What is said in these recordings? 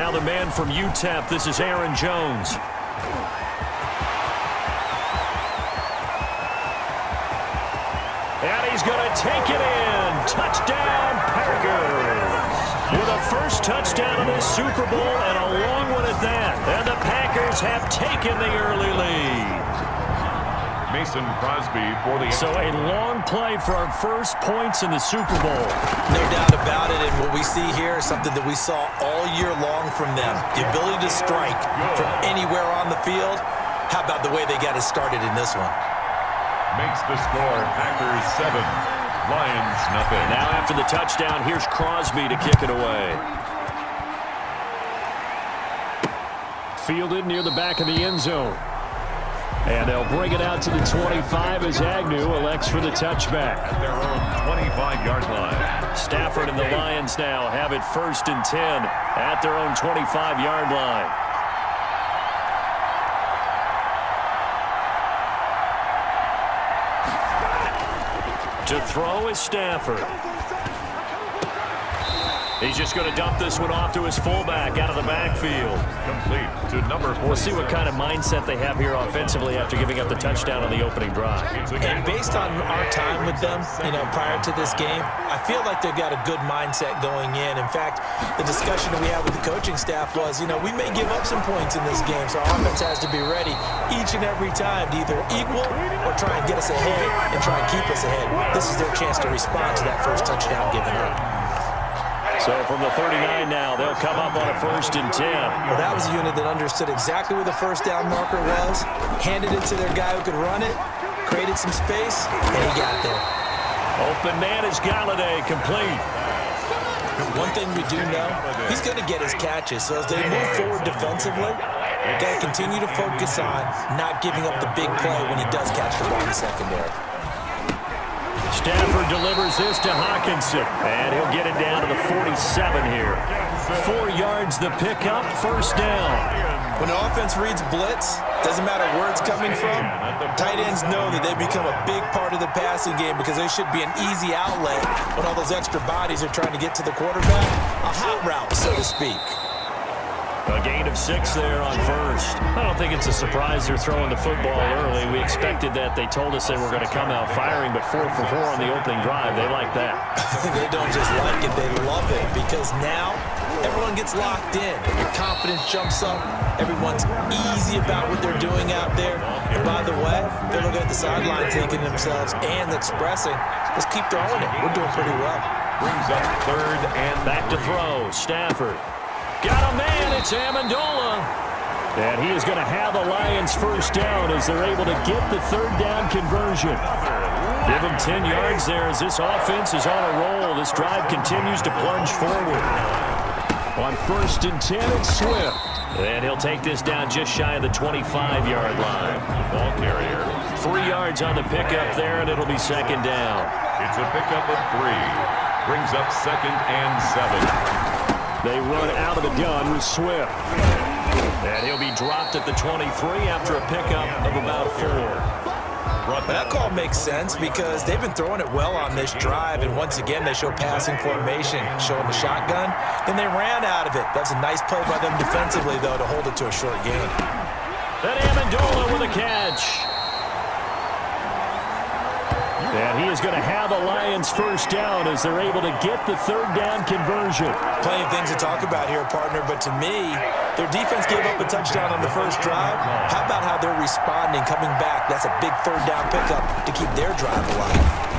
Now the man from UTEP, this is Aaron Jones. And he's going to take it in. Touchdown, Packers. With a first touchdown of this Super Bowl and a long one at that. And the Packers have taken the early lead. Mason Crosby for the... So a long play for our first points in the Super Bowl. No doubt about it, and what we see here is something that we saw all year long from them. The ability to strike from anywhere on the field. How about the way they got it started in this one? Makes the score Packers 7, Lions nothing. Now after the touchdown, here's Crosby to kick it away. Fielded near the back of the end zone. And they'll bring it out to the 25 as Agnew elects for the touchback. At their own 25-yard line. Stafford and the Lions now have it 1st and 10 at their own 25-yard line. To throw is Stafford. He's just going to dump this one off to his fullback out of the backfield. Complete to number 4. We'll see what kind of mindset they have here offensively after giving up the touchdown on the opening drive. And based on our time with them, prior to this game, I feel like they've got a good mindset going in. In fact, the discussion that we had with the coaching staff was, we may give up some points in this game, so our offense has to be ready each and every time to either equal or try and get us ahead and try and keep us ahead. This is their chance to respond to that first touchdown given up. So from the 39 now, they'll come up on a 1st and 10. Well, that was a unit that understood exactly where the first down marker was, handed it to their guy who could run it, created some space, and he got there. Open man is Galladay, complete. One thing we do know, he's going to get his catches. So as they move forward defensively, they've got to continue to focus on not giving up the big play when he does catch the ball in the secondary. Stafford delivers this to Hockenson, and he'll get it down to the 47 here. 4 yards the pickup, 1st down. When the offense reads blitz, doesn't matter where it's coming from, tight ends know that they become a big part of the passing game because they should be an easy outlet when all those extra bodies are trying to get to the quarterback. A hot route, so to speak. A gain of 6 there on 1st. I don't think it's a surprise they're throwing the football early. We expected that. They told us they were going to come out firing, but 4 for 4 on the opening drive. They like that. They don't just like it, they love it, because now everyone gets locked in. Your confidence jumps up. Everyone's easy about what they're doing out there. And by the way, they're looking at the sideline thinking to themselves and expressing, let's keep throwing it. We're doing pretty well. Brings up 3rd and back to throw. Stafford. Got a man, it's Amendola. And he is going to have the Lions 1st down as they're able to get the 3rd down conversion. Give him 10 yards there as this offense is on a roll. This drive continues to plunge forward. On 1st and 10, it's Swift. And he'll take this down just shy of the 25-yard line. Ball carrier. 3 yards on the pickup there, and it'll be 2nd down. It's a pickup of 3. Brings up 2nd and 7. They run out of the gun with Swift. And he'll be dropped at the 23 after a pickup of about 4. But that call makes sense because they've been throwing it well on this drive, and once again they show passing formation, showing the shotgun. Then they ran out of it. That's a nice play by them defensively, though, to hold it to a short gain. And Amendola with a catch. And he is going to have the Lions 1st down as they're able to get the 3rd down conversion. Plenty of things to talk about here, partner, but to me, their defense gave up a touchdown on the first drive. How about how they're responding, coming back? That's a big 3rd down pickup to keep their drive alive.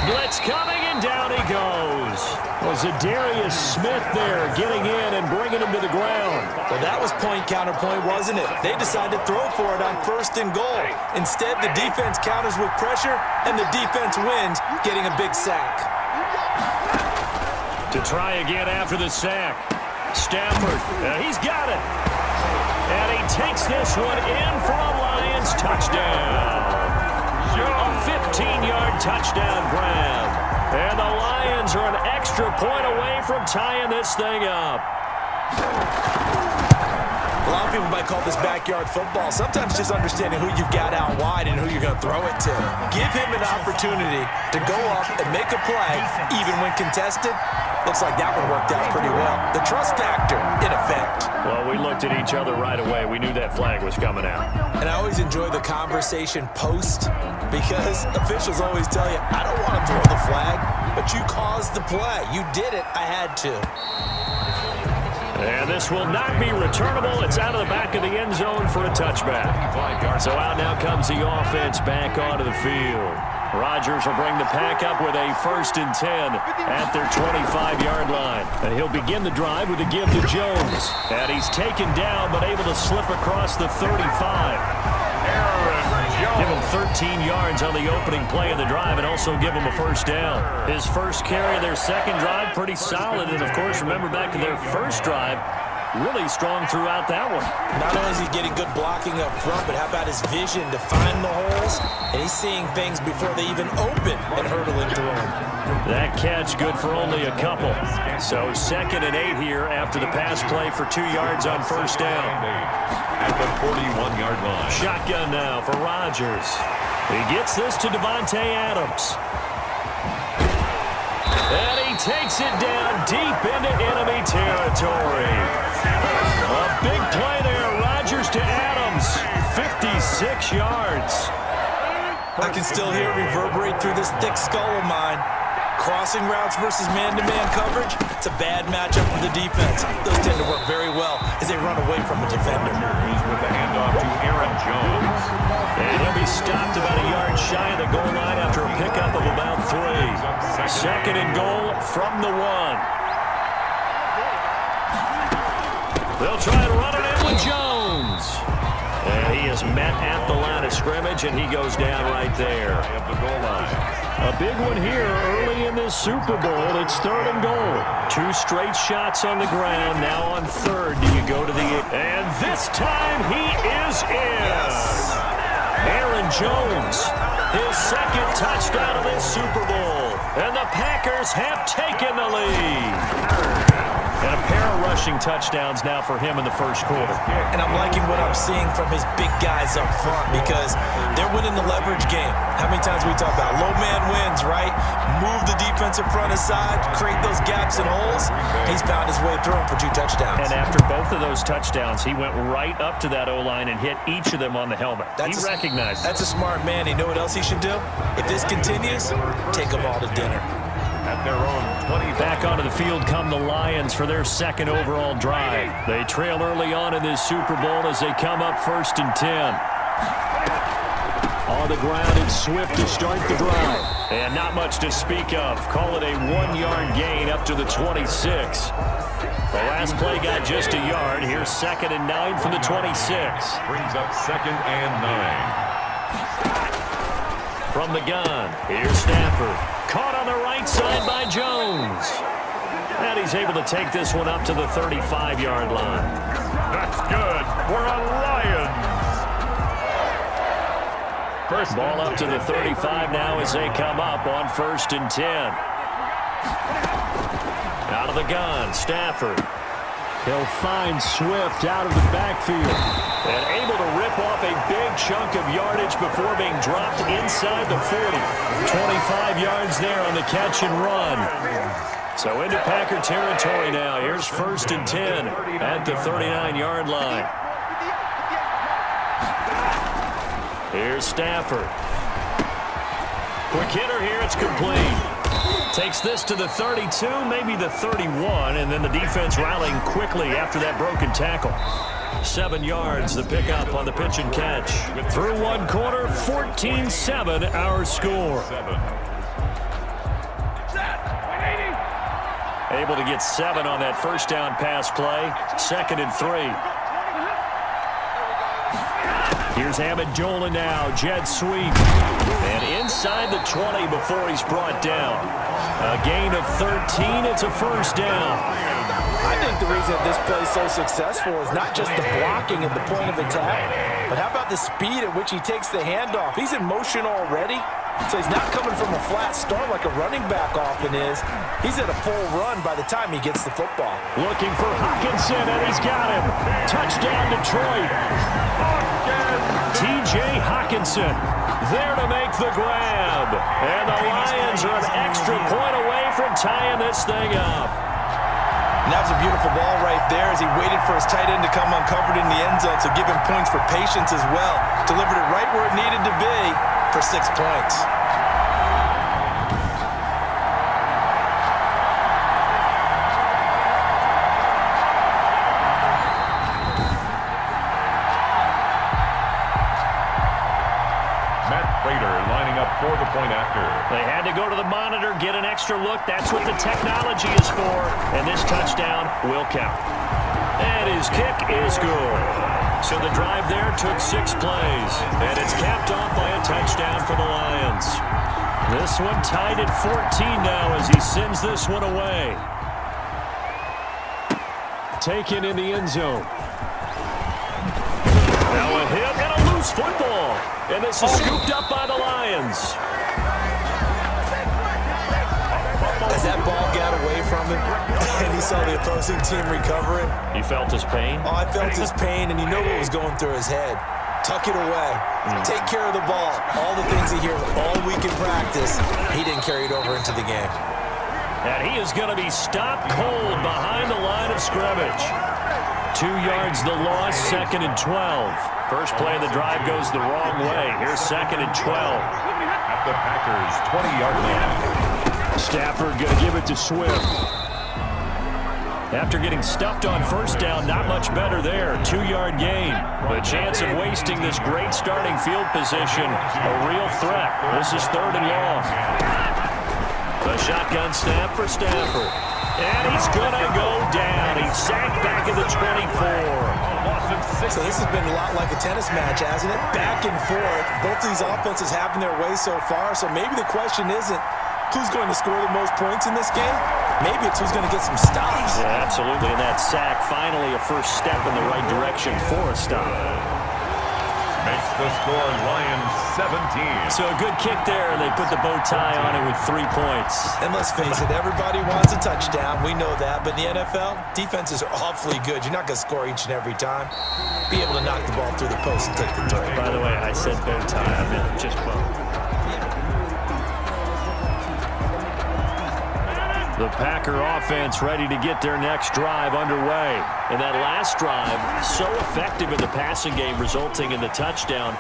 Blitz coming, and down he goes. Well, Zadarius Smith there getting in and bringing him to the ground. Well, that was point counterpoint, wasn't it? They decided to throw for it on 1st and goal. Instead, the defense counters with pressure, and the defense wins, getting a big sack. To try again after the sack. Stafford, he's got it. And he takes this one in for a Lions touchdown. A 15-yard touchdown grab. And the Lions are an extra point away from tying this thing up. A lot of people might call this backyard football. Sometimes just understanding who you've got out wide and who you're going to throw it to. Give him an opportunity to go up and make a play, even when contested. Looks like that one worked out pretty well. The trust factor, in effect. Well, we looked at each other right away. We knew that flag was coming out. And I always enjoy the conversation post because officials always tell you, I don't want to throw the flag, but you caused the play. You did it. I had to. And this will not be returnable. It's out of the back of the end zone for a touchback. So out now comes the offense back onto the field. Rodgers will bring the pack up with a 1st and 10 at their 25-yard line. And he'll begin the drive with a give to Jones. And he's taken down but able to slip across the 35. Give him 13 yards on the opening play of the drive and also give him a 1st down. His first carry of their second drive, pretty solid. And, of course, remember back to their first drive, really strong throughout that one. Not only is he getting good blocking up front, but how about his vision to find the holes? And he's seeing things before they even open and hurdling through them. That catch good for only a couple. So 2nd and 8 here after the pass play for 2 yards on 1st down. At the 41-yard line. Shotgun now for Rodgers. He gets this to Davante Adams. And he takes it down deep into enemy territory. A big play there. Rodgers to Adams. 56 yards. I can still hear it reverberate through this thick skull of mine. Crossing routes versus man-to-man coverage, it's a bad matchup for the defense. Those tend to work very well as they run away from a defender. He's with the handoff to Aaron Jones. And he'll be stopped about a yard shy of the goal line after a pickup of about 3. 2nd and goal from the 1. They'll try to run it in with Jones. And he is met at the line of scrimmage, and he goes down right there. At the goal line. A big one here early in this Super Bowl. It's 3rd and goal. 2 straight shots on the ground. Now on 3rd, do you go to the... And this time he is in. Yes. Aaron Jones, his 2nd touchdown of this Super Bowl. And the Packers have taken the lead. And a pair of rushing touchdowns now for him in the 1st quarter. And I'm liking what I'm seeing from his big guys up front because they're winning the leverage game. How many times we talk about low man wins, right? Move the defensive front aside, create those gaps and holes. He's found his way through them for 2 touchdowns. And after both of those touchdowns, he went right up to that O-line and hit each of them on the helmet. He recognized it. That's a smart man. You know what else he should do? If this continues, take them all to dinner. At their own 20. Back onto the field come the Lions for their 2nd overall drive. They trail early on in this Super Bowl as they come up 1st and 10. On the ground, it's Swift to start the drive. And not much to speak of. Call it a 1-yard gain up to the 26. The last play got just a yard. Here's 2nd and 9 from the 26. Brings up 2nd and 9. From the gun, here's Stafford. Caught on the right side by Jones. And he's able to take this one up to the 35-yard line. That's good for a Lions. First ball up to the 35 now as they come up on 1st and 10. Out of the gun, Stafford. He'll find Swift out of the backfield. And able to rip off a big chunk of yardage before being dropped inside the 40. 25 yards there on the catch and run. So into Packer territory now. Here's 1st and 10 at the 39-yard line. Here's Stafford. Quick hitter here. It's complete. Takes this to the 32, maybe the 31, and then the defense rallying quickly after that broken tackle. 7 yards, the pickup on the pitch and catch. Through 1 quarter, 14-7 our score. Able to get 7 on that 1st down pass play. 2nd and 3. Here's Amendola now, jet sweep. And inside the 20 before he's brought down. A gain of 13, it's a 1st down. I think the reason that this play is so successful is not just the blocking at the point of attack, but how about the speed at which he takes the handoff? He's in motion already, So he's not coming from a flat start like a running back often is. He's at a full run by the time he gets the football. Looking for Hockenson, and he's got him. Touchdown, Detroit. T.J. Hockenson there to make the grab. And the Lions are an extra point away from tying this thing up. And that was a beautiful ball right there as he waited for his tight end to come uncovered in the end zone, so give him points for patience as well. Delivered it right where it needed to be for 6 points. For the point after. They had to go to the monitor, get an extra look. That's what the technology is for. And this touchdown will count. And his kick is good. So the drive there took 6 plays. And it's capped off by a touchdown for the Lions. This one tied at 14 now as he sends this one away. Taken in the end zone. Now a hit and a loose football. And this is scooped up by the Lions. As that ball got away from him, and he saw the opposing team recovering. You felt his pain? Oh, I felt his pain, and you know what was going through his head. Tuck it away. Take care of the ball. All the things he hears all week in practice, he didn't carry it over into the game. And he is going to be stopped cold behind the line of scrimmage. 2 yards the loss, 2nd and 12. First play of the drive goes the wrong way. Here's 2nd and 12. At the Packers' 20-yard line. Stafford going to give it to Swift. After getting stuffed on first down, not much better there. 2-yard gain. The chance of wasting this great starting field position, a real threat. This is 3rd and long. The shotgun snap for Stafford. And he's going to go down. He's sacked back at the 24. So this has been a lot like a tennis match, hasn't it? Back and forth. Both these offenses having their way so far. So maybe the question isn't who's going to score the most points in this game. Maybe it's who's going to get some stops. Yeah, absolutely. And that sack, finally a first step in the right direction for a stop. Makes the score Lions 17. So a good kick there. They put the bow tie on it with 3 points. And let's face it, everybody wants a touchdown. We know that. But in the NFL, defenses are awfully good. You're not going to score each and every time. Be able to knock the ball through the post and take the throw. By the way, I said bow tie. I meant just bow. The Packer offense ready to get their next drive underway. And that last drive, so effective in the passing game, resulting in the touchdown.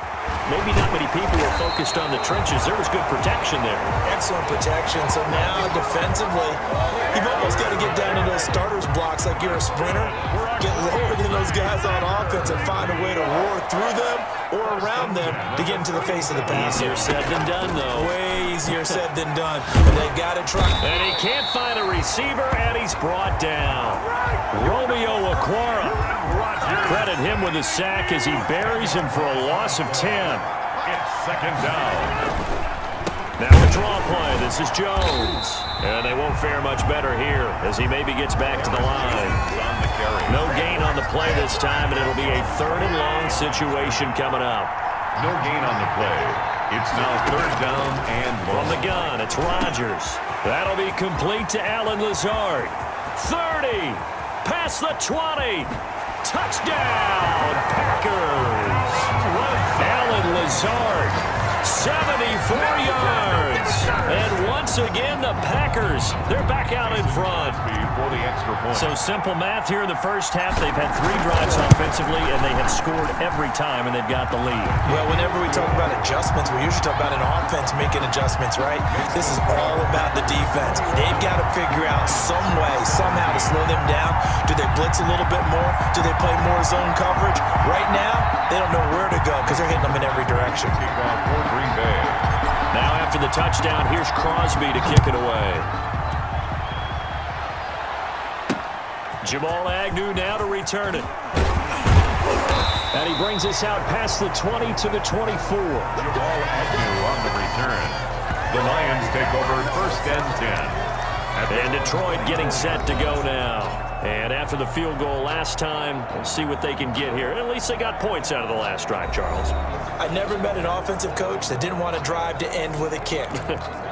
Maybe not many people were focused on the trenches. There was good protection there. Excellent protection. So now defensively, you've almost got to get down to those starters blocks like you're a sprinter. Get lower than those guys on offense and find a way to roar through them or around them to get into the face of the passer. Easier said than done, though. Way easier said than done. And they've got to try. And he can't find a receiver, and he's brought down. Romeo Okwara. Credit him with a sack as he buries him for a loss of 10. It's 2nd down. Now a draw play. This is Jones. And they won't fare much better here as he maybe gets back to the line. No gain on the play this time, and it'll be a 3rd and long situation coming up. No gain on the play. It's now 3rd down and long. From the gun, it's Rodgers. That'll be complete to Allen Lazard. 30. Past the 20. Touchdown, Packers. Allen Lazard, 74 yards. And once again, the Packers, they're back out in front. For the extra point. So simple math here in the first half. They've had 3 drives offensively, and they have scored every time, and they've got the lead. Well, whenever we talk about adjustments, we usually talk about an offense making adjustments, right? This is all about the defense. They've got to figure out some way, somehow to slow them down. Do they blitz a little bit more? Do they play more zone coverage? Right now, they don't know where to go because they're hitting them in every direction. Kickoff for Green Bay. Now after the touchdown, here's Crosby to kick it away. Jamal Agnew now to return it. And he brings us out past the 20 to the 24. Jamal Agnew on the return. The Lions take over 1st and 10. And Detroit getting set to go now. And after the field goal last time, we'll see what they can get here. At least they got points out of the last drive, Charles. I never met an offensive coach that didn't want to drive to end with a kick.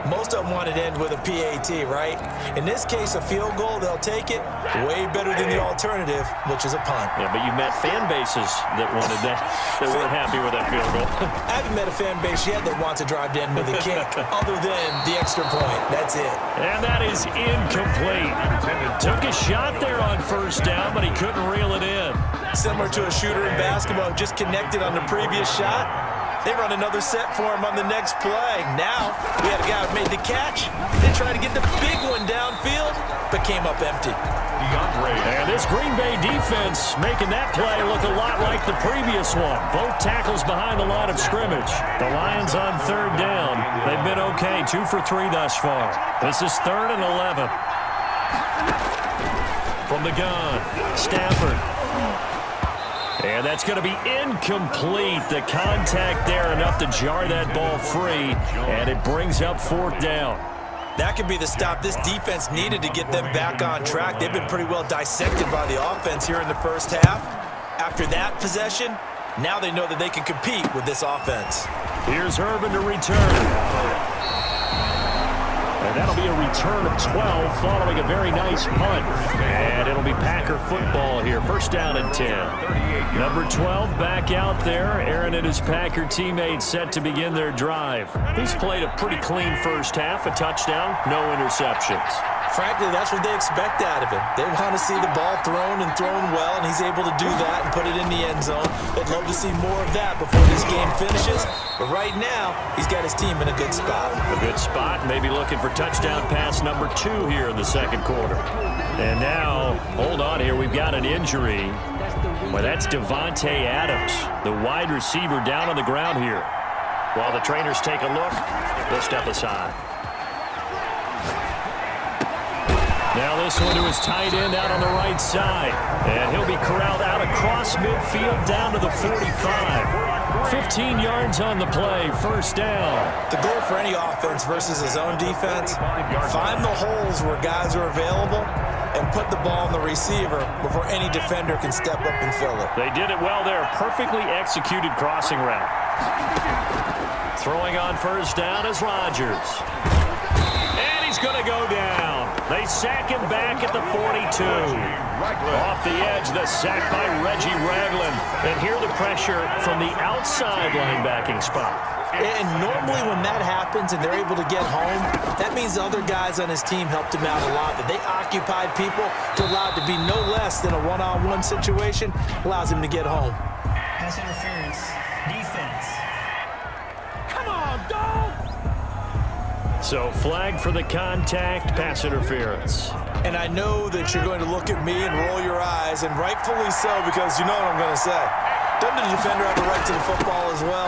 Most of them wanted to end with a PAT, right? In this case, a field goal, they'll take it. Way better than the alternative, which is a punt. Yeah, but you met fan bases that wanted that, that weren't happy with that field goal. I haven't met a fan base yet that wants to drive to end with a kick, other than the extra point. That's it. And that is incomplete. Took a shot there on first down, but he couldn't reel it in. Similar to a shooter in basketball, just connected on the previous shot. They run another set for him on the next play. Now, we had a guy who made the catch. They tried to get the big one downfield, but came up empty. And this Green Bay defense making that play look a lot like the previous one. Both tackles behind the line of scrimmage. The Lions on third down. They've been okay, 2 for 3 thus far. This is 3rd and 11. From the gun, Stafford. And that's going to be incomplete. The contact there enough to jar that ball free, and it brings up 4th down. That could be the stop this defense needed to get them back on track. They've been pretty well dissected by the offense here in the first half. After that possession, now they know that they can compete with this offense. Here's Irvin to return. And that'll be a return of 12 following a very nice punt. And it'll be Packer football here. 1st down and 10. Number 12 back out there. Aaron and his Packer teammates set to begin their drive. He's played a pretty clean first half. A touchdown, no interceptions. Frankly, that's what they expect out of him. They want to see the ball thrown and thrown well, and he's able to do that and put it in the end zone. They'd love to see more of that before this game finishes. But right now, he's got his team in a good spot. A good spot, maybe looking for touchdown pass number 2 here in the second quarter. And now, hold on here, we've got an injury. Well, that's Devontae Adams, the wide receiver down on the ground here. While the trainers take a look, they'll step aside. Now this one to his tight end out on the right side. And he'll be corralled out across midfield down to the 45. 15 yards on the play, 1st down. The goal for any offense versus his own defense, find the holes where guys are available and put the ball on the receiver before any defender can step up and fill it. They did it well there. Perfectly executed crossing route. Throwing on 1st down is Rodgers. And he's going to go down. They sack him back at the 42. Off the edge, the sack by Reggie Ragland. And here the pressure from the outside linebacking spot. And normally when that happens and they're able to get home, that means the other guys on his team helped him out a lot. That they occupied people to allow it to be no less than a one-on-one situation, allows him to get home. Pass interference. Defense. Come on, dog! So flag for the contact, pass interference. And I know that you're going to look at me and roll your eyes, and rightfully so, because you know what I'm going to say. Doesn't the defender have the right to the football as well?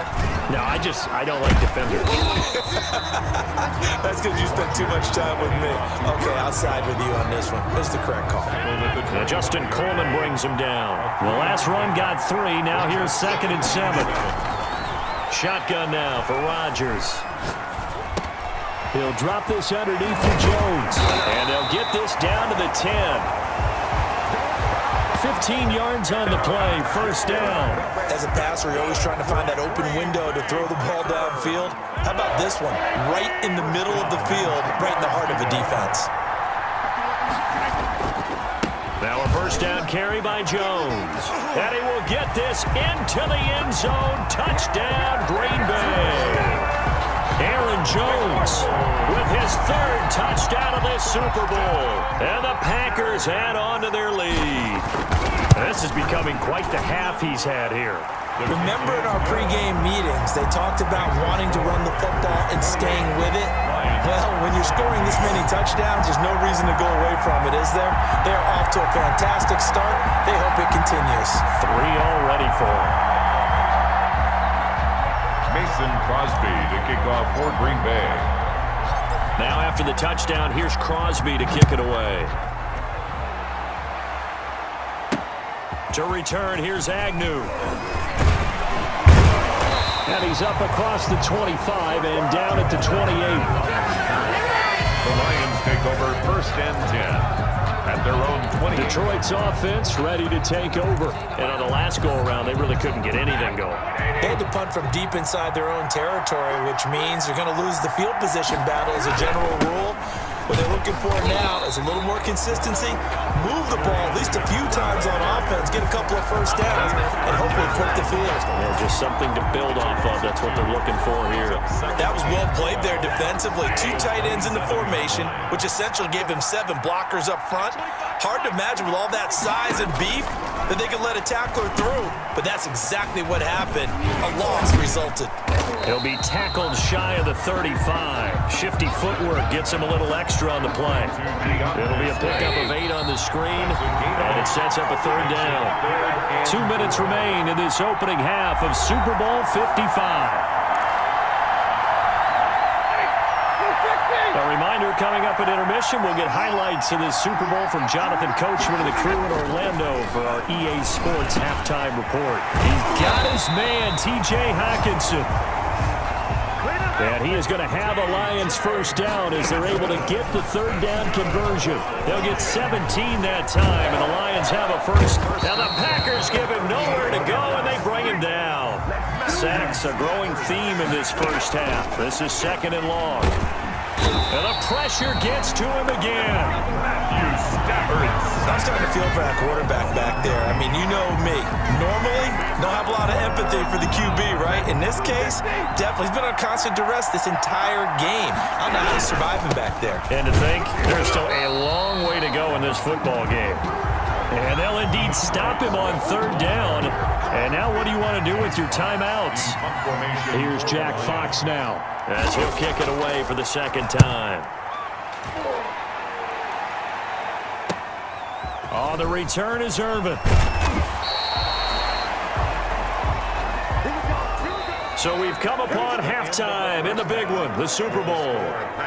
No, I don't like defenders. That's because you spent too much time with me. Okay, I'll side with you on this one. It's the correct call. Now Justin Coleman brings him down. The last run got 3. Now here's 2nd and 7. Shotgun now for Rodgers. He'll drop this underneath for Jones. And they'll get this down to the 10. 15 yards on the play, 1st down. As a passer, you're always trying to find that open window to throw the ball downfield. How about this one? Right in the middle of the field, right in the heart of the defense. Now a 1st down carry by Jones. And he will get this into the end zone. Touchdown, Green Bay. Aaron Jones with his 3rd touchdown of this Super Bowl. And the Packers add on to their lead. This is becoming quite the half he's had here. Remember in our pregame meetings, they talked about wanting to run the football and staying with it? Well, when you're scoring this many touchdowns, there's no reason to go away from it, is there? They're off to a fantastic start. They hope it continues. 3 already for him. Mason Crosby to kick off for Green Bay. Now after the touchdown, here's Crosby to kick it away. To return, here's Agnew. And he's up across the 25 and down at the 28. The Lions take over 1st and 10. at their own 20. Detroit's offense ready to take over. And on the last go-around, they really couldn't get anything going. They had to punt from deep inside their own territory, which means they're going to lose the field position battle as a general rule. What they're looking for now is a little more consistency, move the ball at least a few times on offense, get a couple of first downs, and hopefully flip the field. Yeah, just something to build off of. That's what they're looking for here. That was well played there defensively. 2 tight ends in the formation, which essentially gave him 7 blockers up front. Hard to imagine with all that size and beef that they could let a tackler through, but that's exactly what happened. A loss resulted. He'll be tackled shy of the 35. Shifty footwork gets him a little extra on the play. It'll be a pickup of 8 on the screen, and it sets up a 3rd down. 2 minutes remain in this opening half of Super Bowl 55. A reminder, coming up at intermission, we'll get highlights of this Super Bowl from Jonathan Coachman and the crew in Orlando for our EA Sports halftime report. He's got his man, T.J. Hockenson. And he is going to have a Lions first down as they're able to get the 3rd down conversion. They'll get 17 that time, and the Lions have a first. Now the Packers give him nowhere to go, and they bring him down. Sacks, a growing theme in this first half. This is 2nd and long. And the pressure gets to him again. I'm starting to feel for that quarterback back there. I mean, you know me. Normally, don't have a lot of empathy for the QB, right? In this case, definitely. He's been on constant duress this entire game. I don't know how he's surviving back there. And to think, there's still a long way to go in this football game. And they'll indeed stop him on 3rd down. And now what do you want to do with your timeouts? Here's Jack Fox now as he'll kick it away for the 2nd time. On the return is Irvin. So we've come upon halftime in the big one, the Super Bowl.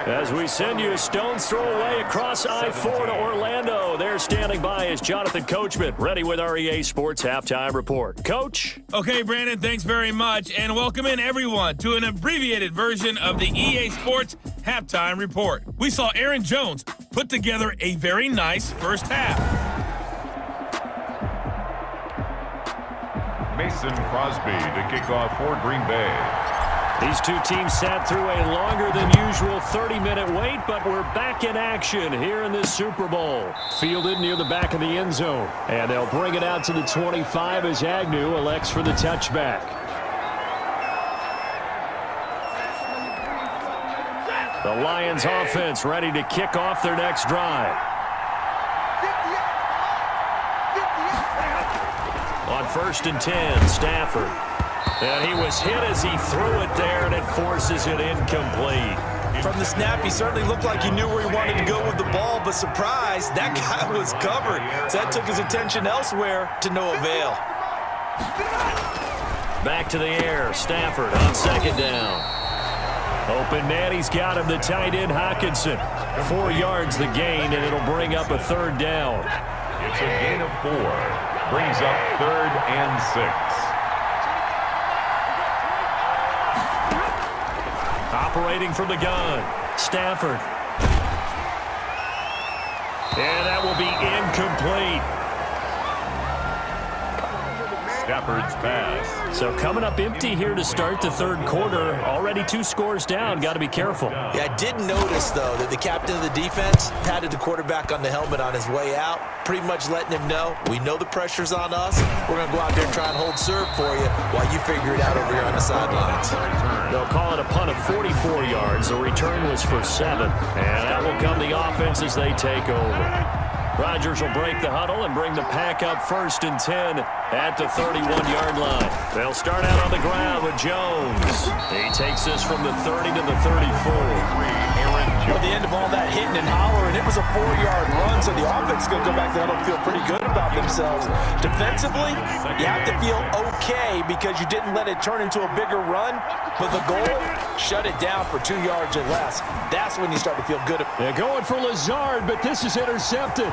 As we send you a stone's throw away across I-4 to Orlando. There standing by is Jonathan Coachman, ready with our EA Sports halftime report. Coach? Okay, Brandon, thanks very much. And welcome in, everyone, to an abbreviated version of the EA Sports halftime report. We saw Aaron Jones put together a very nice first half. Mason Crosby to kick off for Green Bay. These two teams sat through a longer than usual 30-minute wait, but we're back in action here in this Super Bowl. Fielded near the back of the end zone, and they'll bring it out to the 25 as Agnew elects for the touchback. The Lions offense ready to kick off their next drive. On 1st and 10, Stafford. And he was hit as he threw it there, and it forces it incomplete. From the snap, he certainly looked like he knew where he wanted to go with the ball, but surprise, that guy was covered. So that took his attention elsewhere to no avail. Back to the air, Stafford on 2nd down. Open man, he's got him, the tight end Hockenson. 4 yards the gain, and it'll bring up a 3rd down. It's a gain of 4. Brings up 3rd and 6. Operating from the gun, Stafford. And that will be incomplete. Stafford's pass. So coming up empty here to start the 3rd quarter. Already 2 scores down. Got to be careful. Yeah, I did notice, though, that the captain of the defense patted the quarterback on the helmet on his way out, pretty much letting him know, we know the pressure's on us. We're going to go out there and try and hold serve for you while you figure it out over here on the sidelines. They'll call it a punt of 44 yards. The return was for 7. And that will come the offense as they take over. Rodgers will break the huddle and bring the pack up 1st and 10 at the 31-yard line. They'll start out on the ground with Jones. He takes this from the 30 to the 34. At the end of all that hitting and hollering, it was a 4-yard run, so the offense is going to go back to the huddle and feel pretty good about themselves. Defensively, you have to feel okay because you didn't let it turn into a bigger run, but the goal, shut it down for 2 yards or less. That's when you start to feel good. They're going for Lazard, but this is intercepted.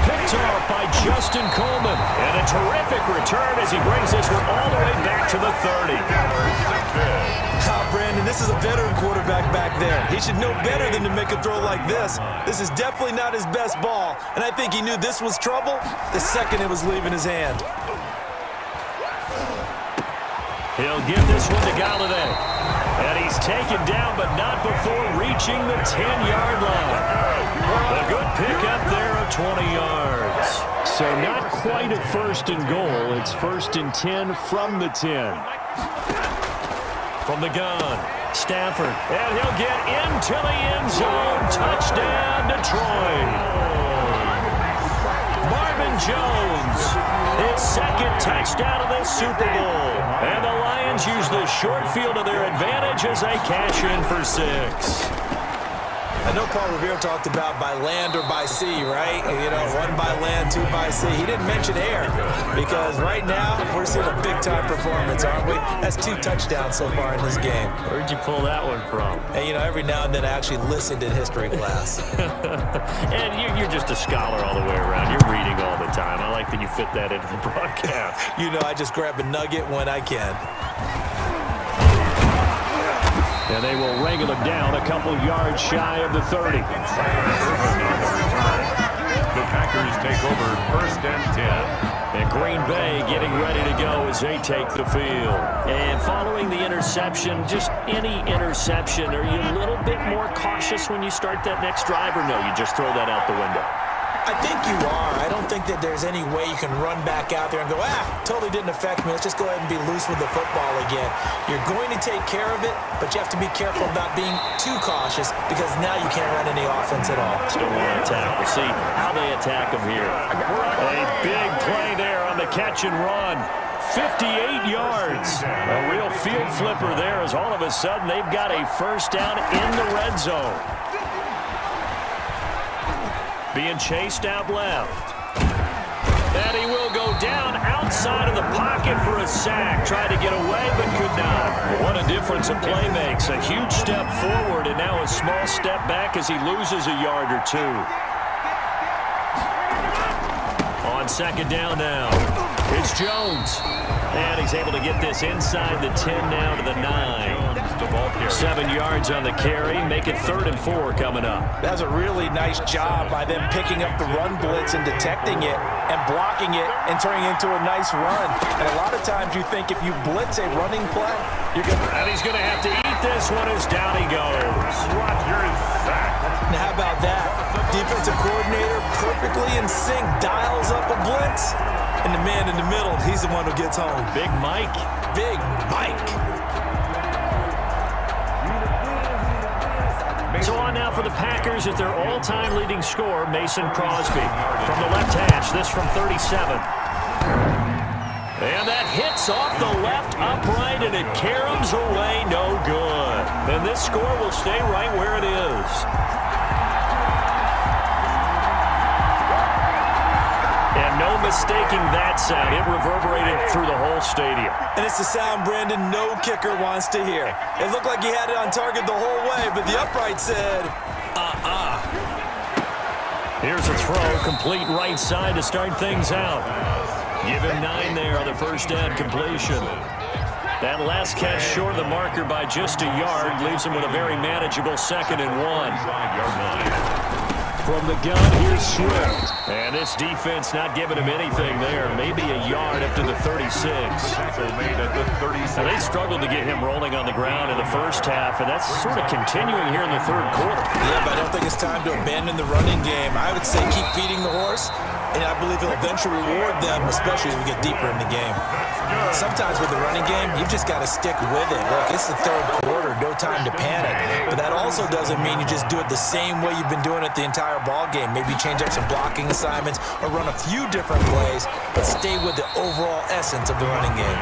Picked off by Justin Coleman. And a terrific return as he brings this one all the way back to the 30. Brandon, this is a veteran quarterback back there. He should know better than to make a throw like this. This is definitely not his best ball, and I think he knew this was trouble the second it was leaving his hand. He'll give this one to Galladay. And he's taken down, but not before reaching the 10-yard line. A good pickup there of 20 yards. So not quite a first and goal. It's first and 10 from the 10. From the gun, Stafford. And he'll get into the end zone. Touchdown, Detroit. Marvin Jones, his second touchdown of this Super Bowl. And the Lions use the short field to their advantage as they cash in for 6. I know Paul Revere talked about by land or by sea, right? You know, 1 by land, 2 by sea. He didn't mention air because right now we're seeing a big-time performance, aren't we? That's 2 touchdowns so far in this game. Where'd you pull that one from? Hey, you know, every now and then I actually listened in history class. And you're just a scholar all the way around. You're reading all the time. I like that you fit that into the broadcast. You know, I just grab a nugget when I can. And they will wrangle him down a couple yards shy of the 30. The Packers take over first and 10. And Green Bay getting ready to go as they take the field. And following the interception, just any interception, are you a little bit more cautious when you start that next drive, or no, you just throw that out the window? I think you are. I don't think that there's any way you can run back out there and go, totally didn't affect me. Let's just go ahead and be loose with the football again. You're going to take care of it, but you have to be careful about being too cautious because now you can't run any offense at all. Still want to attack. We'll see how they attack him here. A big play there on the catch and run. 58 yards. A real field flipper there as all of a sudden they've got a first down in the red zone. Being chased out left. And he will go down outside of the pocket for a sack. Tried to get away, but could not. What a difference a play makes. A huge step forward and now a small step back as he loses a yard or 2. On second down now, it's Jones. And he's able to get this inside the 10 now to the 9. 7 yards on the carry. Make it 3rd and 4 coming up. That's a really nice job by them picking up the run blitz and detecting it and blocking it and turning it into a nice run. And a lot of times you think if you blitz a running play, you're going to... And he's going to have to eat this one as down he goes. Rodgers sacked. Now how about that? Defensive coordinator perfectly in sync, dials up a blitz. And the man in the middle, he's the one who gets home. Big Mike. Big Mike. So on now for the Packers at their all-time leading scorer, Mason Crosby. From the left hash, this from 37. And that hits off the left upright, and it caroms away, no good. And this score will stay right where it is. And no mistaking that sound. It reverberated through the whole stadium. And it's the sound, Brandon, no kicker wants to hear. It looked like he had it on target the whole way, but the upright said, Here's a throw, complete right side to start things out. Give him 9 there on the first down completion. That last catch short of the marker by just a yard leaves him with a very manageable 2nd and 1. From the gun, here's Swift. And this defense not giving him anything there. Maybe a yard up to the 36. Made at the 36. Now, they struggled to get him rolling on the ground in the first half, and that's sort of continuing here in the 3rd quarter. Yeah, but I don't think it's time to abandon the running game. I would say keep feeding the horse, and I believe it'll eventually reward them, especially as we get deeper in the game. Sometimes with the running game, you've just got to stick with it. Look, it's the 3rd quarter, no time to panic. But that also doesn't mean you just do it the same way you've been doing it the entire ball game. Maybe change up some blocking assignments or run a few different plays, but stay with the overall essence of the running game.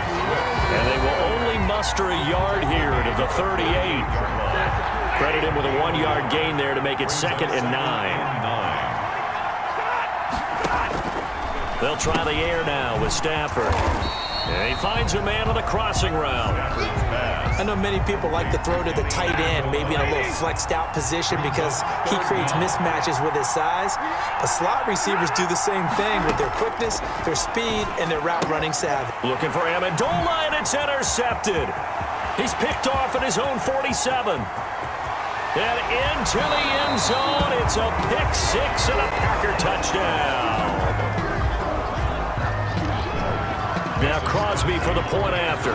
And they will only muster a yard here to the 38. Credit him with a 1-yard gain there to make it 2nd and 9. They'll try the air now with Stafford. And he finds a man on the crossing route. I know many people like to throw to the tight end, maybe in a little flexed out position because he creates mismatches with his size. But slot receivers do the same thing with their quickness, their speed, and their route running savvy. Looking for Amendola, and it's intercepted. He's picked off at his own 47. And into the end zone. It's a pick six and a Packer touchdown. Now Crosby for the point after.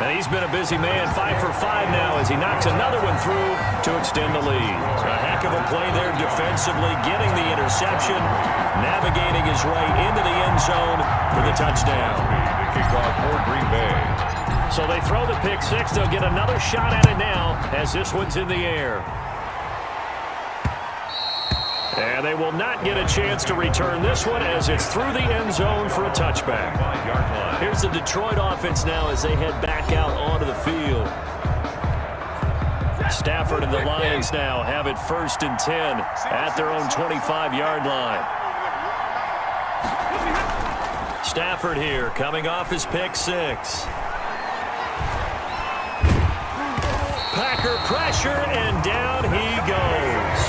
And he's been a busy man, 5 for 5 now as he knocks another one through to extend the lead. A heck of a play there defensively, getting the interception, navigating his way into the end zone for the touchdown. The kickoff for Green Bay. So they throw the pick six. They'll get another shot at it now as this one's in the air. And they will not get a chance to return this one as it's through the end zone for a touchback. Here's the Detroit offense now as they head back out onto the field. Stafford and the Lions now have it 1st and 10 at their own 25-yard line. Stafford here coming off his pick six. Packer pressure, and down he goes.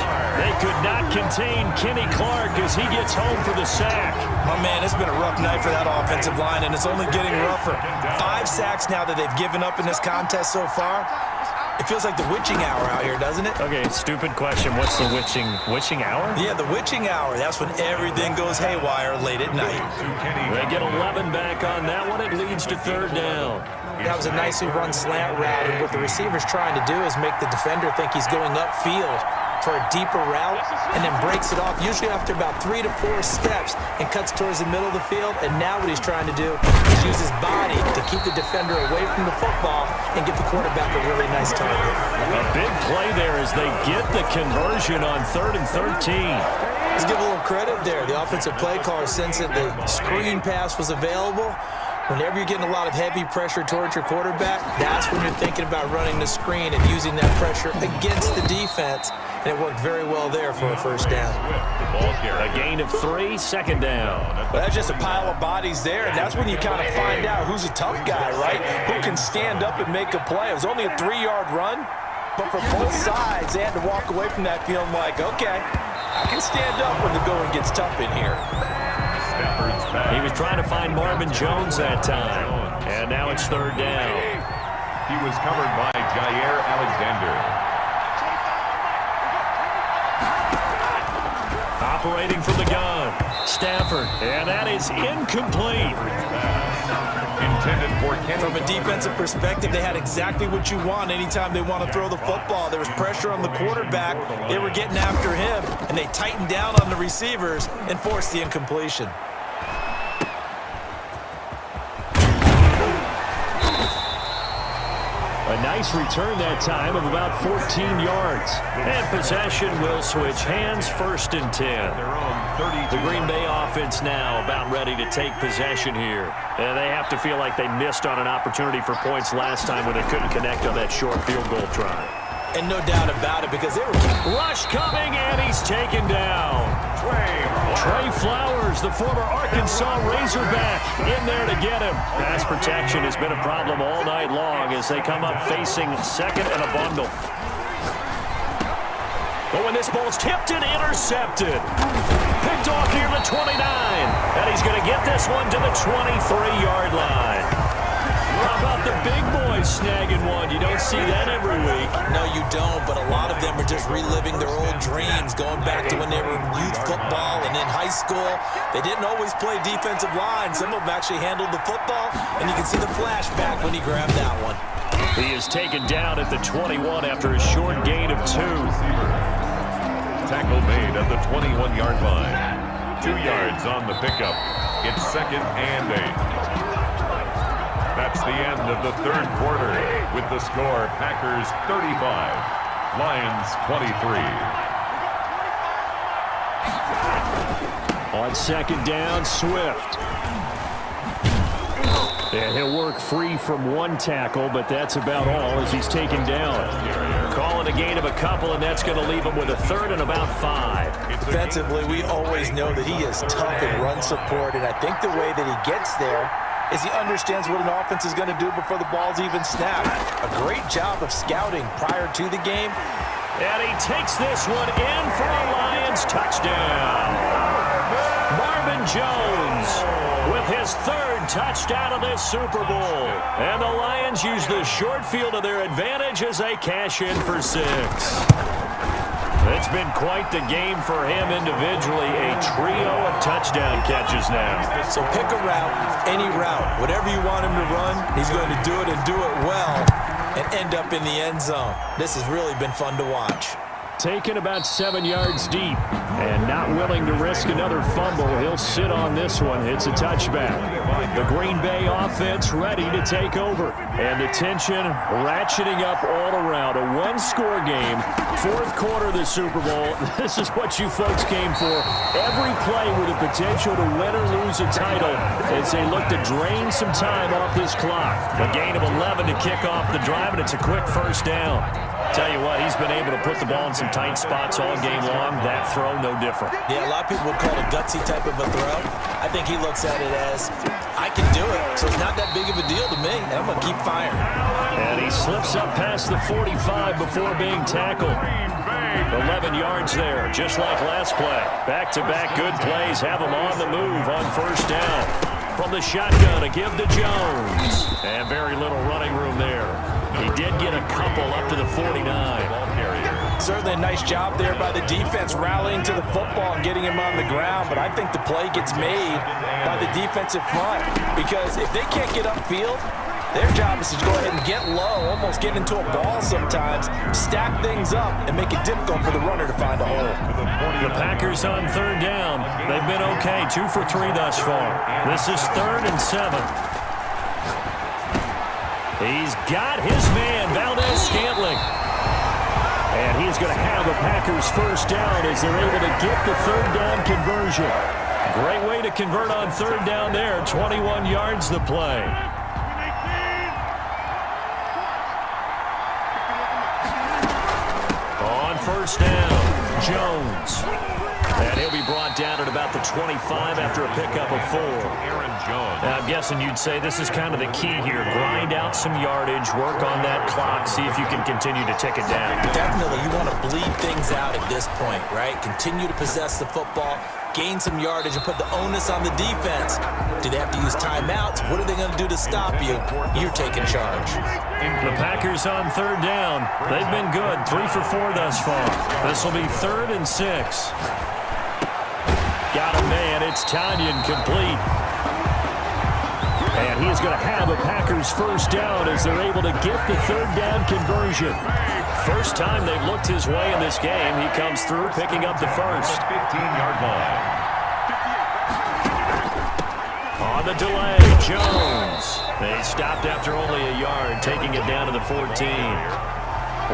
They could not contain Kenny Clark as he gets home for the sack. Oh, man, it's been a rough night for that offensive line, and it's only getting rougher. 5 sacks now that they've given up in this contest so far. It feels like the witching hour out here, doesn't it? Okay, stupid question. What's the witching hour? Yeah, the witching hour. That's when everything goes haywire late at night. They get 11 back on that one. It leads to 3rd down. That was a nicely run slant route, and what the receiver's trying to do is make the defender think he's going upfield for a deeper route and then breaks it off, usually after about 3 to 4 steps, and cuts towards the middle of the field. And now what he's trying to do is use his body to keep the defender away from the football and get the quarterback a really nice target. A big play there as they get the conversion on 3rd and 13. Let's give a little credit there. The offensive play caller sensed that the screen pass was available. Whenever you're getting a lot of heavy pressure towards your quarterback, that's when you're thinking about running the screen and using that pressure against the defense. And it worked very well there for a 1st down. A gain of 3, 2nd down. Well, that's just a pile of bodies there, and that's when you kind of find out who's a tough guy, right? Who can stand up and make a play. It was only a 3-yard run, but for both sides, they had to walk away from that feeling like, okay, I can stand up when the going gets tough in here. He was trying to find Marvin Jones that time, and now it's 3rd down. He was covered by Jair Alexander. Operating from the gun, Stafford, and that is incomplete. Intended for Kenny. From a defensive perspective, they had exactly what you want anytime they want to throw the football. There was pressure on the quarterback. They were getting after him, and they tightened down on the receivers and forced the incompletion. A nice return that time of about 14 yards. And possession will switch hands, 1st and 10. The Green Bay offense now about ready to take possession here. And they have to feel like they missed on an opportunity for points last time when they couldn't connect on that short field goal try. And no doubt about it, because they were... Rush coming, and he's taken down. Trey Flowers, the former Arkansas Razorback, in there to get him. Pass protection has been a problem all night long as they come up facing 2nd and a bundle. But when this ball's tipped and intercepted. Picked off here at the 29. And he's going to get this one to the 23-yard line. How about the big boys snagging one? You don't see that every week. No, you don't, but a lot of them are just reliving their old dreams, going back to when they were in youth football and in high school. They didn't always play defensive line. Some of them actually handled the football, and you can see the flashback when he grabbed that one. He is taken down at the 21 after a short gain of 2. Tackle made at the 21-yard line. 2 yards on the pickup. It's 2nd and 8. That's the end of the 3rd quarter with the score Packers 35, Lions 23. On 2nd down, Swift. And he'll work free from 1 tackle, but that's about all as he's taken down. Calling a gain of a couple, and that's going to leave him with a 3rd and about 5. Defensively, we always know that he is tough in run support, and I think the way that he gets there is he understands what an offense is going to do before the ball's even snapped. A great job of scouting prior to the game. And he takes this one in for a Lions touchdown. Marvin Jones with his third touchdown of this Super Bowl. And the Lions use the short field to their advantage as they cash in for 6. It's been quite the game for him individually, a trio of touchdown catches now. So pick a route, any route. Whatever you want him to run, he's going to do it and do it well and end up in the end zone. This has really been fun to watch. Taken about 7 yards deep and not willing to risk another fumble. He'll sit on this one. It's a touchback. The Green Bay offense ready to take over. And the tension ratcheting up all around. A one-score game. Fourth quarter of the Super Bowl. This is what you folks came for. Every play with the potential to win or lose a title as they look to drain some time off this clock. A gain of 11 to kick off the drive, and it's a quick first down. Tell you what, he's been able to put the ball in some tight spots all game long. That throw, no different. Yeah, a lot of people would call it a gutsy type of a throw. I think he looks at it as, I can do it, so it's not that big of a deal to me, and I'm going to keep firing. And he slips up past the 45 before being tackled. 11 yards there, just like last play. Back-to-back good plays have him on the move on first down. From the shotgun, a give to Jones. And very little running room there. He did get a couple up to the 49. Certainly a nice job there by the defense rallying to the football and getting him on the ground, but I think the play gets made by the defensive front because if they can't get upfield, their job is to go ahead and get low, almost get into a ball sometimes, stack things up, and make it difficult for the runner to find a hole. The Packers on third down. They've been okay, 2 for 3 thus far. This is 3rd and 7. He's got his man, Valdez-Scantling. And he's going to have the Packers first down as they're able to get the third down conversion. Great way to convert on third down there. 21 yards the play. On first down, Jones. And he'll be brought down at about the 25 after a pickup of 4. Aaron Jones. Now, I'm guessing you'd say this is kind of the key here. Grind out some yardage, work on that clock, see if you can continue to tick it down. Definitely, you want to bleed things out at this point, right? Continue to possess the football, gain some yardage, and put the onus on the defense. Do they have to use timeouts? What are they going to do to stop you? You're taking charge. The Packers on third down. They've been good, 3 for 4 thus far. This will be 3rd and 6. Got a man, it's Tanyan complete. And he's going to have a Packers first down as they're able to get the third down conversion. First time they've looked his way in this game. He comes through picking up the first. 15-yard line. On the delay, Jones. They stopped after only a yard, taking it down to the 14.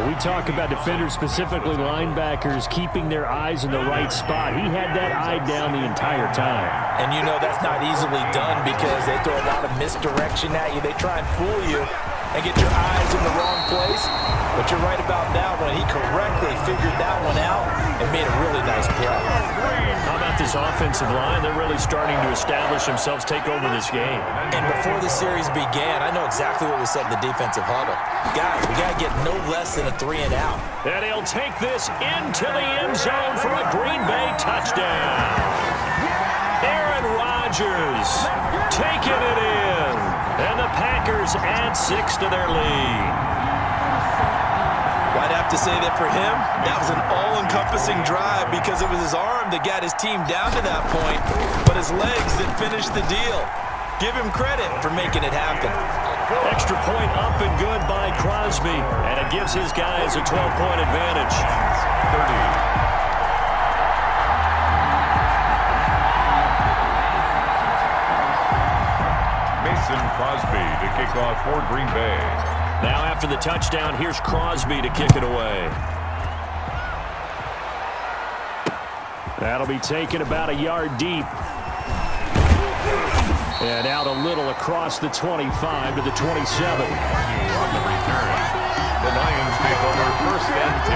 We talk about defenders, specifically linebackers, keeping their eyes in the right spot. He had that eye down the entire time. And you know that's not easily done because they throw a lot of misdirection at you. They try and fool you and get your eyes in the wrong place. But you're right about that one. He correctly figured that one out and made a really nice play. How about this offensive line? They're really starting to establish themselves, take over this game. And before the series began, I know exactly what we said in the defensive huddle. Guys, we got to get no less than a 3 and out. And he'll take this into the end zone for a Green Bay touchdown. Aaron Rodgers taking it in. And the Packers add 6 to their lead. I'd have to say that for him, that was an all-encompassing drive because it was his arm that got his team down to that point, but his legs that finished the deal. Give him credit for making it happen. Extra point up and good by Crosby, and it gives his guys a 12-point advantage. 30. Mason Crosby to kick off for Green Bay. Now after the touchdown, here's Crosby to kick it away. That'll be taken about a yard deep. And out a little across the 25 to the 27. On the return, the Lions take over 1st and 10.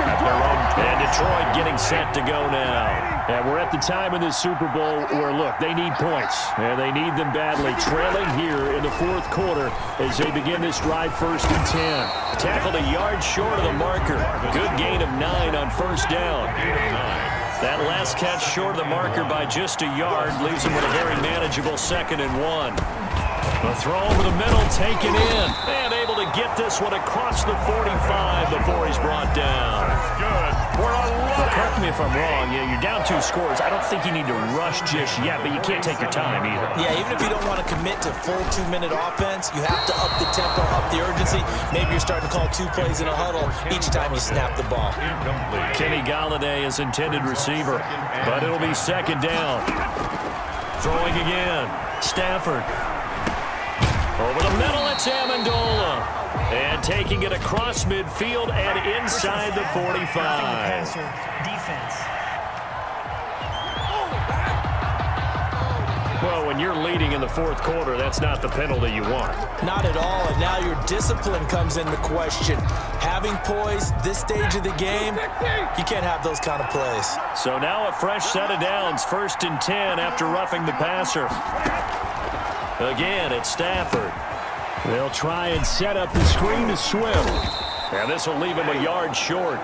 At their own 10. And Detroit getting set to go now. And we're at the time in this Super Bowl where, look, they need points. And they need them badly. Trailing here in the 4th quarter as they begin this drive 1st and 10. Tackled a yard short of the marker. Good gain of 9 on first down. That last catch short of the marker by just a yard leaves him with a very manageable 2nd and 1. The throw over the middle, taken in, and able to get this one across the 45 before he's brought down. That's good. Correct me if I'm wrong. Yeah, you're down 2 scores. I don't think you need to rush just yet, but you can't take your time either. Yeah, even if you don't want to commit to full 2-minute offense, you have to up the tempo, up the urgency. Maybe you're starting to call 2 plays in a huddle each time you snap the ball. Incomplete. Kenny Galladay is intended receiver, but it'll be 2nd down. Throwing again. Stafford. Over the middle, it's Amendola. And taking it across midfield and inside the 45. Passer, defense. Well, when you're leading in the 4th quarter, that's not the penalty you want. Not at all, and now your discipline comes into question. Having poise this stage of the game, you can't have those kind of plays. So now a fresh set of downs, 1st and 10 after roughing the passer. Again, it's Stafford. They'll try and set up the screen to Swift. And this will leave him a yard short.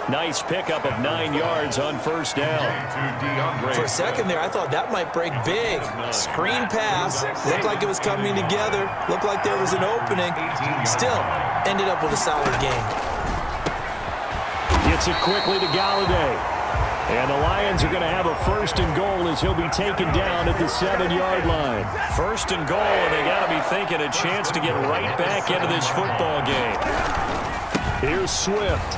Nice pickup of 9 yards on 1st down. For a second there, I thought that might break big. Screen pass. Looked like it was coming together. Looked like there was an opening. Still, ended up with a solid game. Gets it quickly to Galladay. And the Lions are going to have a 1st and goal as he'll be taken down at the 7-yard line. 1st and goal, and they got to be thinking a chance to get right back into this football game. Here's Swift.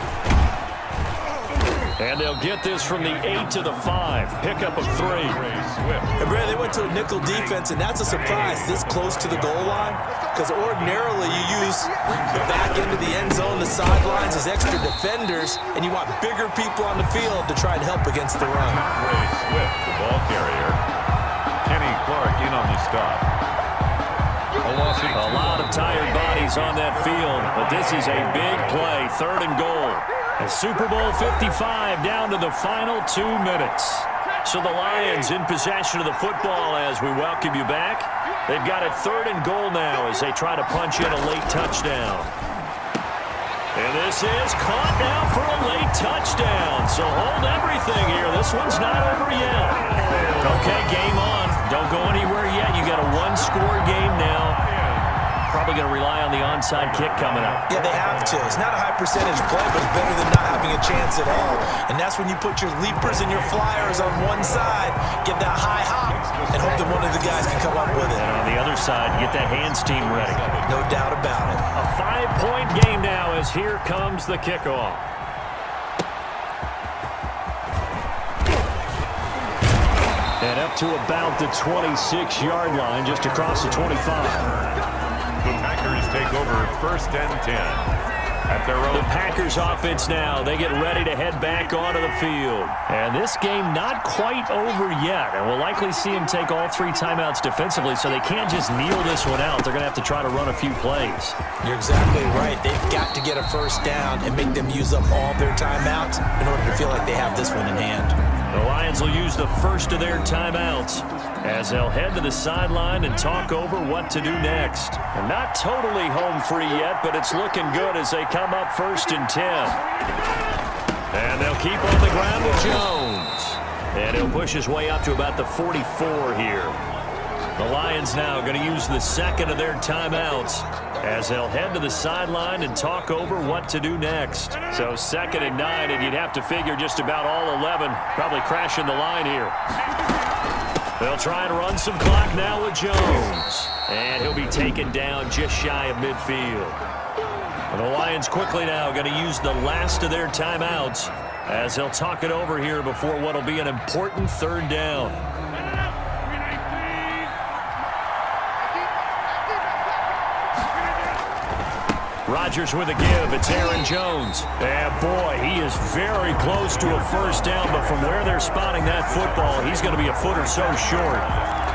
And they'll get this from the 8 to the 5. Pickup of 3. And Brad, they went to a nickel defense, and that's a surprise this close to the goal line. Because ordinarily you use the back end of the end zone, the sidelines as extra defenders, and you want bigger people on the field to try and help against the run. Ray Swift, the ball carrier. Kenny Clark in on the stop. A lot of tired bodies on that field, but this is a big play, 3rd and goal. And Super Bowl 55 down to the final 2 minutes. So the Lions in possession of the football as we welcome you back. They've got it 3rd and goal now as they try to punch in a late touchdown. And this is caught now for a late touchdown. So hold everything here. This one's not over yet. Okay, game on. Don't go anywhere yet. You got a 1-score game now. Probably going to rely on the onside kick coming up. Yeah, they have to. It's not a high percentage play, but it's better than not having a chance at all. And that's when you put your leapers and your flyers on one side, get that high hop, and hope that one of the guys can come up with it. And on the other side, get that hands team ready. No doubt about it. A 5-point game now as here comes the kickoff. And up to about the 26-yard line, just across the 25. The Packers take over 1st and 10 at their own. The Packers offense now. They get ready to head back onto the field. And this game not quite over yet. And we'll likely see them take all 3 timeouts defensively, so they can't just kneel this one out. They're going to have to try to run a few plays. You're exactly right. They've got to get a 1st down and make them use up all their timeouts in order to feel like they have this one in hand. The Lions will use the 1st of their timeouts as they'll head to the sideline and talk over what to do next. And not totally home free yet, but it's looking good as they come up 1st and 10. And they'll keep on the ground with Jones. And he'll push his way up to about the 44 here. The Lions now going to use the 2nd of their timeouts as they'll head to the sideline and talk over what to do next. So 2nd and 9, and you'd have to figure just about all 11 probably crashing the line here. They'll try and run some clock now with Jones. And he'll be taken down just shy of midfield. And the Lions quickly now going to use the last of their timeouts as they'll talk it over here before what will be an important 3rd down. Rodgers with a give. It's Aaron Jones. And boy, he is very close to a 1st down, but from where they're spotting that football, he's going to be a foot or so short.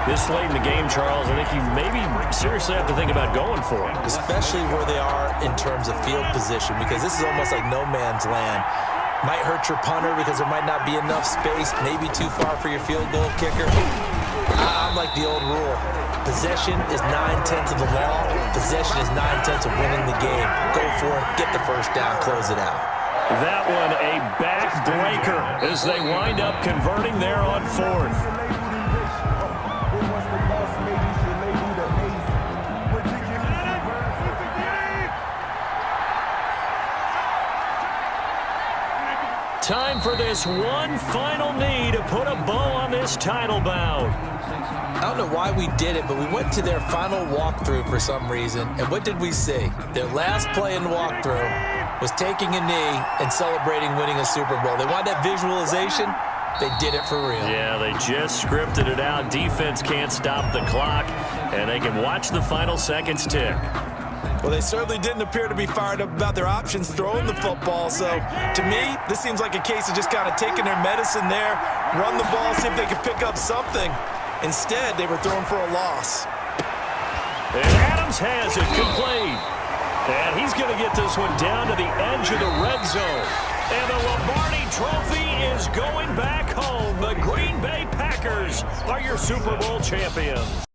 This late in the game, Charles, I think you maybe seriously have to think about going for it. Especially where they are in terms of field position, because this is almost like no man's land. Might hurt your punter because there might not be enough space, maybe too far for your field goal kicker. I'm like the old rule. Possession is 9/10 of the law. Possession is 9/10 of winning the game. Go for it. Get the 1st down. Close it out. That one a back-breaker as they wind up converting there on fourth. Time for this one final knee to put a bow on this title bout. I don't know why we did it, but we went to their final walkthrough for some reason, and what did we see? Their last play in walkthrough was taking a knee and celebrating winning a Super Bowl. They wanted that visualization. They did it for real. Yeah, they just scripted it out. Defense can't stop the clock, and they can watch the final seconds tick. Well, they certainly didn't appear to be fired up about their options throwing the football. So, to me, this seems like a case of just kind of taking their medicine there, run the ball, see if they could pick up something. Instead, they were throwing for a loss. And Adams has it complete. And he's going to get this one down to the edge of the red zone. And the Lombardi Trophy is going back home. The Green Bay Packers are your Super Bowl champions.